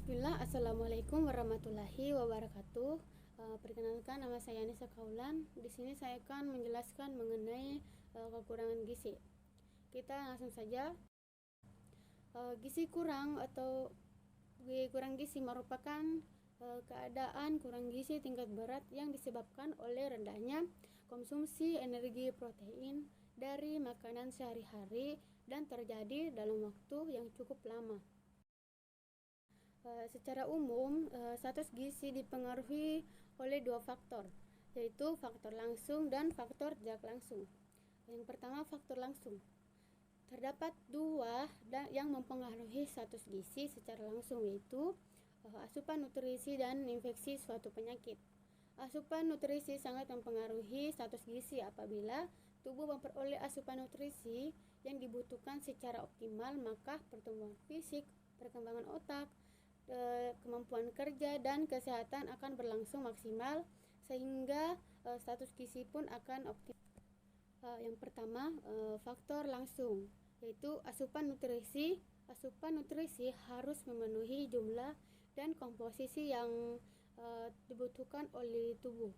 Bismillah, Assalamualaikum warahmatullahi wabarakatuh. Perkenalkan, nama saya Anissa Kaulan. Di sini saya akan menjelaskan mengenai kekurangan gizi. Kita langsung saja. Gizi kurang atau kurang gizi merupakan keadaan kurang gizi tingkat berat yang disebabkan oleh rendahnya konsumsi energi protein dari makanan sehari-hari dan terjadi dalam waktu yang cukup lama. Secara umum, status gizi dipengaruhi oleh dua faktor, yaitu faktor langsung dan faktor tidak langsung. Yang pertama, faktor langsung. Terdapat dua yang mempengaruhi status gizi secara langsung, yaitu asupan nutrisi dan infeksi suatu penyakit. Asupan nutrisi sangat mempengaruhi status gizi apabila tubuh memperoleh asupan nutrisi yang dibutuhkan secara optimal, maka pertumbuhan fisik, perkembangan otak, kemampuan kerja dan kesehatan akan berlangsung maksimal, sehingga status gizi pun akan optimal. Yang pertama, faktor langsung, yaitu asupan nutrisi. Asupan nutrisi harus memenuhi jumlah dan komposisi yang dibutuhkan oleh tubuh.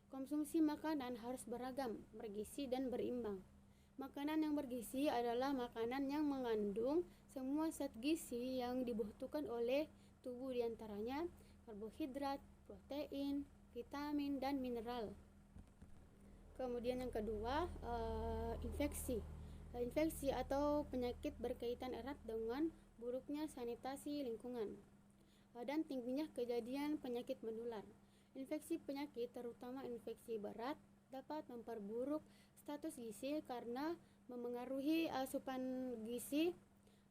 Konsumsi makanan harus beragam, bergizi dan berimbang. Makanan yang bergizi adalah makanan yang mengandung semua zat gizi yang dibutuhkan oleh tubuh, diantaranya karbohidrat, protein, vitamin, dan mineral. Kemudian yang kedua, infeksi. Infeksi atau penyakit berkaitan erat dengan buruknya sanitasi lingkungan dan tingginya kejadian penyakit menular. Infeksi penyakit, terutama infeksi berat, dapat memperburuk status gizi karena memengaruhi asupan gizi,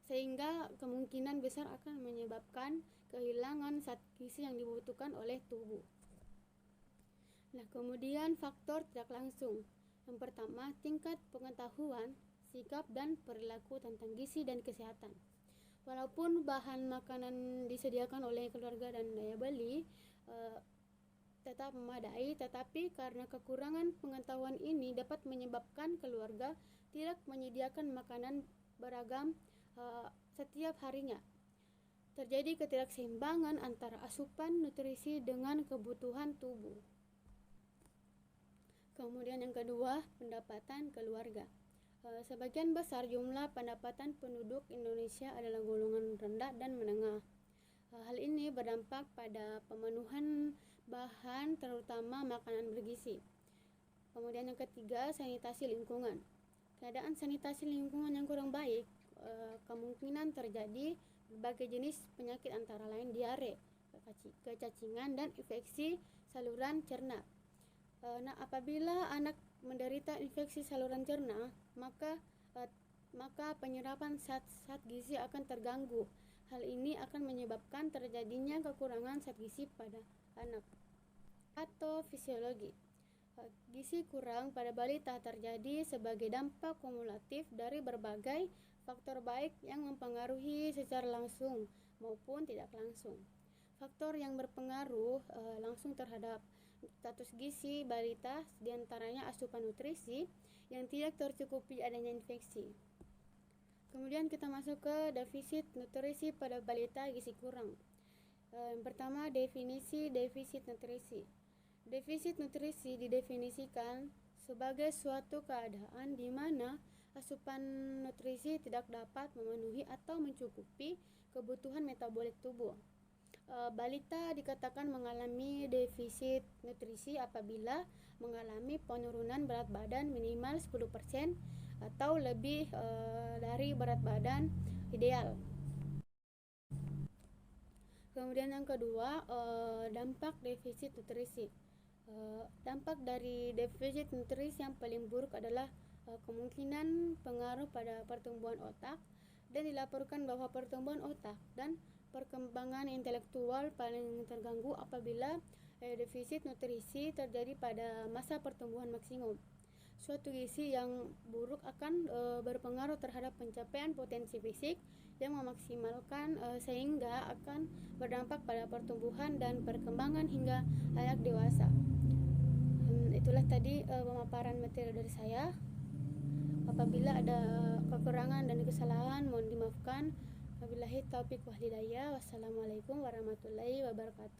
sehingga kemungkinan besar akan menyebabkan kehilangan zat gizi yang dibutuhkan oleh tubuh. Nah, kemudian faktor tidak langsung. Yang pertama, tingkat pengetahuan, sikap, dan perilaku tentang gizi dan kesehatan. Walaupun bahan makanan disediakan oleh keluarga dan daya beli tetap memadai, tetapi karena kekurangan pengetahuan ini dapat menyebabkan keluarga tidak menyediakan makanan beragam setiap harinya. Terjadi ketidakseimbangan antara asupan nutrisi dengan kebutuhan tubuh. Kemudian yang kedua, pendapatan keluarga. Sebagian besar jumlah pendapatan penduduk Indonesia adalah golongan rendah dan menengah. Hal ini berdampak pada pemenuhan bahan, terutama makanan bergizi. Kemudian yang ketiga, sanitasi lingkungan. Keadaan sanitasi lingkungan yang kurang baik, kemungkinan terjadi berbagai jenis penyakit antara lain diare, kecacingan, dan infeksi saluran cerna. Nah, apabila anak menderita infeksi saluran cerna, maka penyerapan zat gizi akan terganggu. Hal ini akan menyebabkan terjadinya kekurangan zat gizi pada anak. Atau fisiologi. Gizi kurang pada balita terjadi sebagai dampak kumulatif dari berbagai faktor baik yang mempengaruhi secara langsung maupun tidak langsung. Faktor yang berpengaruh langsung terhadap status gizi balita diantaranya asupan nutrisi yang tidak tercukupi, adanya infeksi. Kemudian kita masuk ke defisit nutrisi pada balita gizi kurang. Yang pertama, definisi defisit nutrisi. Defisit nutrisi didefinisikan sebagai suatu keadaan di mana asupan nutrisi tidak dapat memenuhi atau mencukupi kebutuhan metabolik tubuh. Balita dikatakan mengalami defisit nutrisi apabila mengalami penurunan berat badan minimal 10% atau lebih dari berat badan ideal. Kemudian yang kedua, dampak defisit nutrisi. Dampak dari defisit nutrisi yang paling buruk adalah kemungkinan pengaruh pada pertumbuhan otak, dan dilaporkan bahwa pertumbuhan otak dan perkembangan intelektual paling terganggu apabila defisit nutrisi terjadi pada masa pertumbuhan maksimum. Suatu gizi yang buruk akan berpengaruh terhadap pencapaian potensi fisik yang memaksimalkan, sehingga akan berdampak pada pertumbuhan dan perkembangan hingga anak dewasa. Itulah tadi pemaparan materi dari saya. Apabila ada kekurangan dan kesalahan, mohon dimaafkan. Wabillahi taufiq wal hidayah. Wassalamualaikum warahmatullahi wabarakatuh.